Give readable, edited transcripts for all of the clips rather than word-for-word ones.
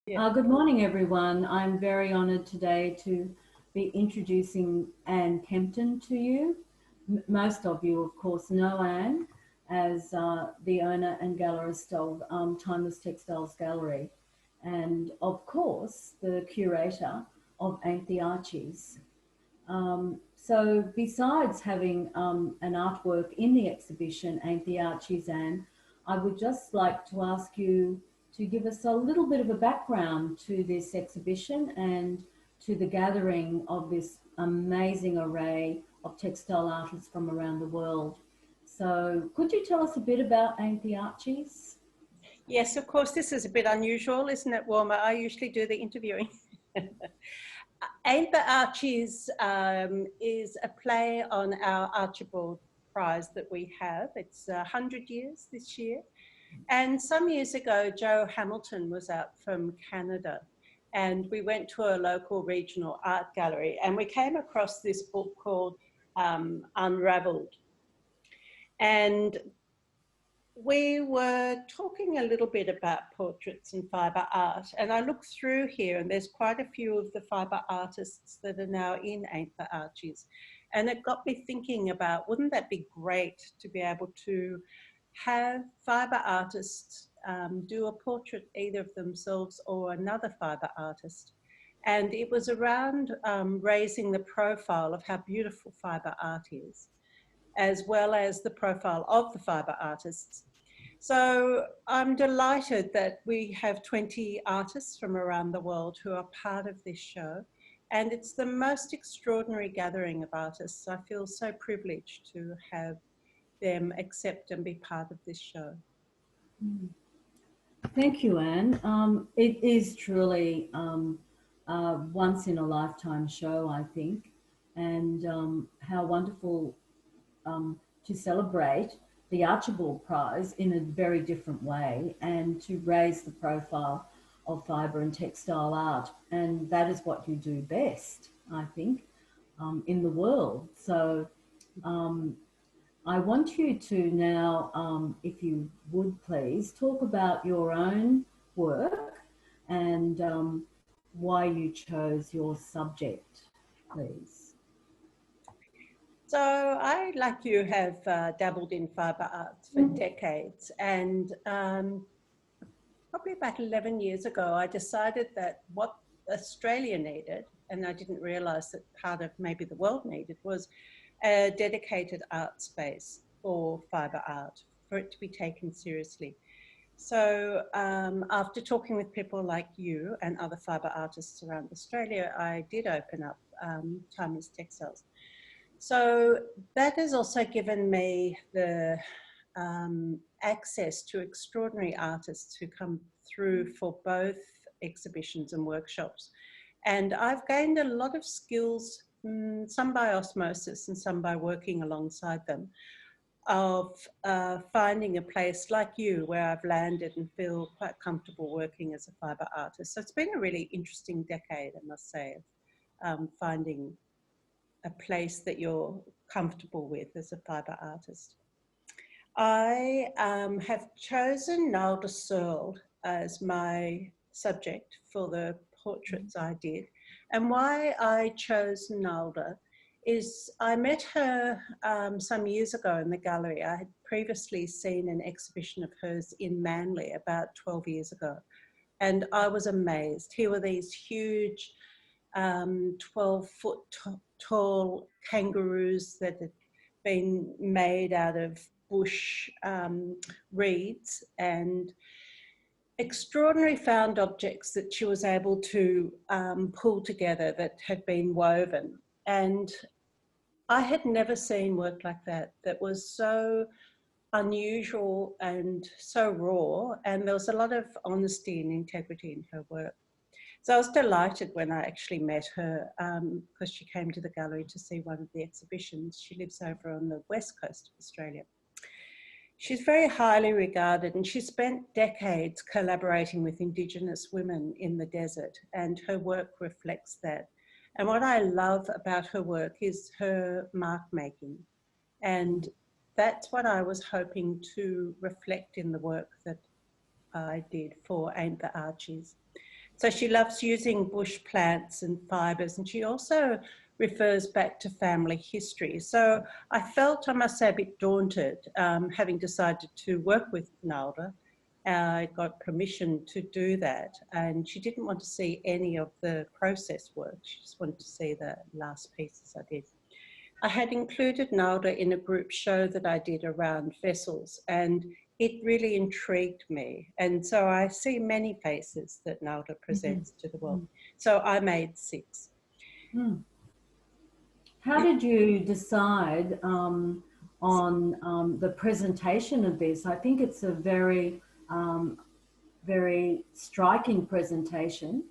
Yeah. Good morning, everyone. I'm very honoured today to be introducing Anne Kempton to you. Most of you, of course, know Anne as the owner and gallerist of Timeless Textiles Gallery, and of course, the curator of Ain't the Archies. So besides having an artwork in the exhibition, Ain't the Archies, Anne, I would just like to ask you to give us a little bit of a background to this exhibition and to the gathering of this amazing array of textile artists from around the world. So could you tell us a bit about Ain't the Archies? Yes, of course, this is a bit unusual, isn't it, Wilma? I usually do the interviewing. Ain't the Archies is a play on our Archibald Prize that we have. It's 100 years this year. And some years ago, Joe Hamilton was out from Canada, and we went to a local regional art gallery, and we came across this book called Unraveled. And we were talking a little bit about portraits and fibre art, and I looked through here and there's quite a few of the fibre artists that are now in Ain't the Archies, and it got me thinking about, wouldn't that be great to be able to have fibre artists do a portrait either of themselves or another fibre artist. And it was around raising the profile of how beautiful fibre art is, as well as the profile of the fibre artists. So I'm delighted that we have 20 artists from around the world who are part of this show. And it's the most extraordinary gathering of artists. I feel so privileged to have them accept and be part of this show. Thank you, Anne. It is truly a once in a lifetime show, I think, and how wonderful to celebrate the Archibald Prize in a very different way and to raise the profile of fibre and textile art. And that is what you do best, I think, in the world. So I want you to now, if you would please, talk about your own work and why you chose your subject, please. So I, like you, have dabbled in fibre art for decades, and probably about 11 years ago, I decided that what Australia needed, and I didn't realise that part of maybe the world needed, was a dedicated art space for fibre art, for it to be taken seriously. So after talking with people like you and other fibre artists around Australia, I did open up Timeless Textiles. So that has also given me the access to extraordinary artists who come through for both exhibitions and workshops. And I've gained a lot of skills, some by osmosis and some by working alongside them, of finding a place like you where I've landed and feel quite comfortable working as a fibre artist. So it's been a really interesting decade, I must say, of finding a place that you're comfortable with as a fibre artist. I have chosen Nalda Searles as my subject for the portraits I did. And why I chose Nalda is I met her some years ago in the gallery. I had previously seen an exhibition of hers in Manly about 12 years ago. And I was amazed. Here were these huge 12-foot tall kangaroos that had been made out of bush reeds, and extraordinary found objects that she was able to pull together that had been woven. And I had never seen work like that, that was so unusual and so raw, and there was a lot of honesty and integrity in her work. So I was delighted when I actually met her because she came to the gallery to see one of the exhibitions. She lives over on the west coast of Australia. She's very highly regarded, and she spent decades collaborating with Indigenous women in the desert, and her work reflects that. And what I love about her work is her mark making. And that's what I was hoping to reflect in the work that I did for Ain't the Archies. So she loves using bush plants and fibres, and she also refers back to family history. So I felt, I must say, a bit daunted having decided to work with Nalda. I got permission to do that, and she didn't want to see any of the process work. She just wanted to see the last pieces I did. I had included Nalda in a group show that I did around vessels, and it really intrigued me. And so I see many faces that Nalda presents to the world. So I made 6. How did you decide on the presentation of this? I think it's a very, very striking presentation.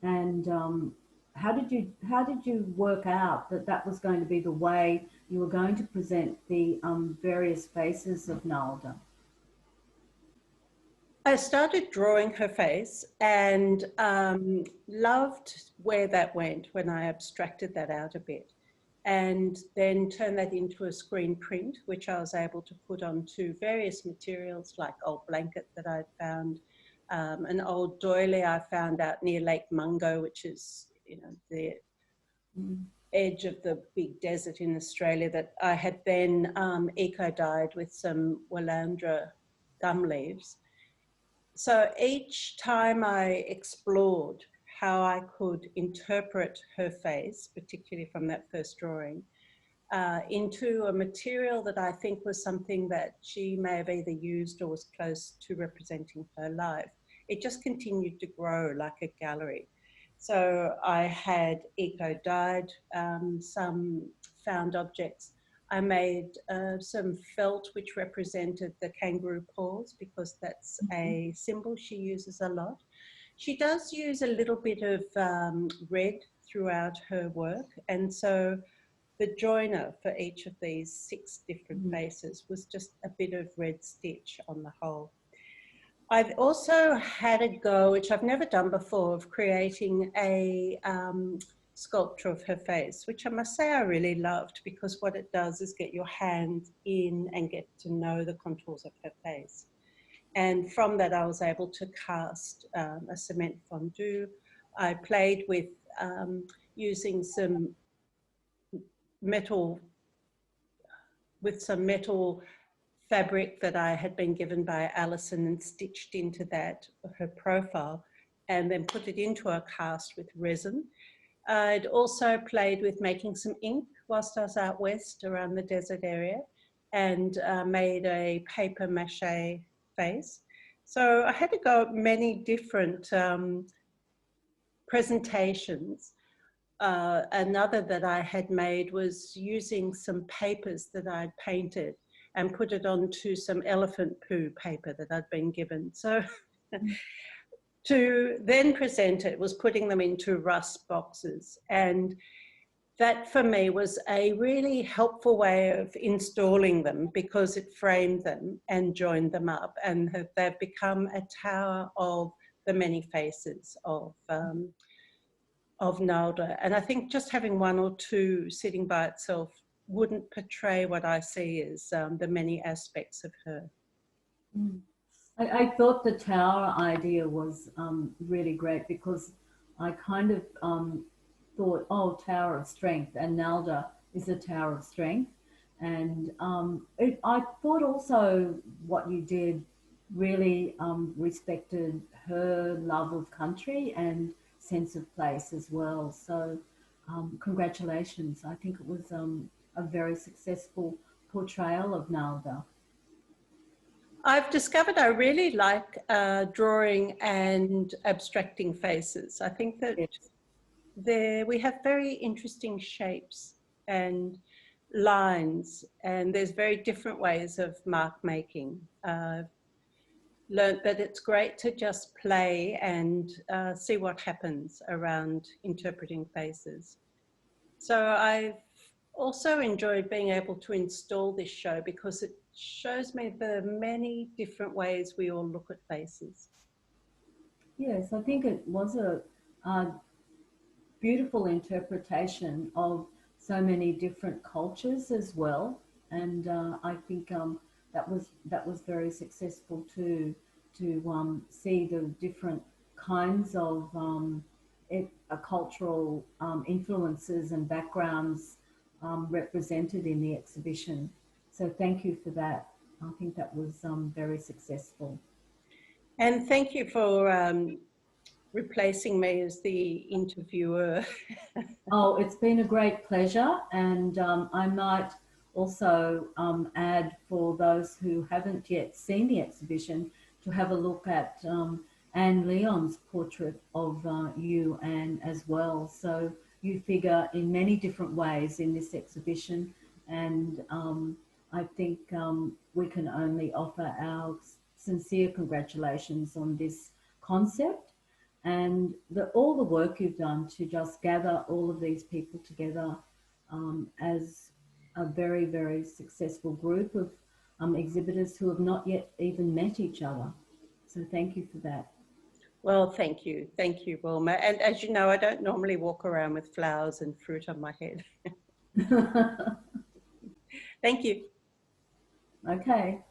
And how did you work out that that was going to be the way you were going to present the various faces of Nalda? I started drawing her face and loved where that went when I abstracted that out a bit, and then turned that into a screen print, which I was able to put onto various materials like old blanket that I'd found, an old doily I found out near Lake Mungo, which is, you know, the edge of the big desert in Australia, that I had then eco-dyed with some Willandra gum leaves. So each time I explored how I could interpret her face, particularly from that first drawing, into a material that I think was something that she may have either used or was close to representing her life, it just continued to grow like a gallery. So I had eco-dyed some found objects. I made some felt which represented the kangaroo paws, because that's a symbol she uses a lot. She does use a little bit of red throughout her work, and so the joiner for each of these 6 different faces was just a bit of red stitch on the whole. I've also had a go, which I've never done before, of creating a sculpture of her face, which I must say I really loved, because what it does is get your hand in and get to know the contours of her face. And from that, I was able to cast a cement fondue. I played with using some metal fabric that I had been given by Alison, and stitched into that her profile, and then put it into a cast with resin. I'd also played with making some ink whilst I was out west around the desert area, and made a paper-mache face. So I had to go at many different presentations. Another that I had made was using some papers that I'd painted and put it onto some elephant poo paper that I'd been given. So to then present it was putting them into rust boxes. And that for me was a really helpful way of installing them, because it framed them and joined them up, and they've become a tower of the many faces of Nalda. And I think just having 1 or 2 sitting by itself wouldn't portray what I see as the many aspects of her. I thought the tower idea was really great, because I kind of thought, oh, tower of strength, and Nalda is a tower of strength. And I thought also what you did really respected her love of country and sense of place as well. So congratulations. I think it was a very successful portrayal of Nalda. I've discovered I really like drawing and abstracting faces. I think that we have very interesting shapes and lines, and there's very different ways of mark making. Learned that it's great to just play and see what happens around interpreting faces. So I've also enjoyed being able to install this show, because it shows me the many different ways we all look at faces. Yes, I think it was a beautiful interpretation of so many different cultures as well, and I think that was very successful too, to see the different kinds of cultural influences and backgrounds represented in the exhibition. So thank you for that. I think that was very successful. And thank you for replacing me as the interviewer. Oh, it's been a great pleasure. And I might also add, for those who haven't yet seen the exhibition, to have a look at Anne Leon's portrait of you, Anne, as well. So you figure in many different ways in this exhibition. And I think we can only offer our sincere congratulations on this concept and all the work you've done to just gather all of these people together as a very, very successful group of exhibitors who have not yet even met each other. So thank you for that. Well, thank you. Thank you, Wilma. And as you know, I don't normally walk around with flowers and fruit on my head. Thank you. Okay.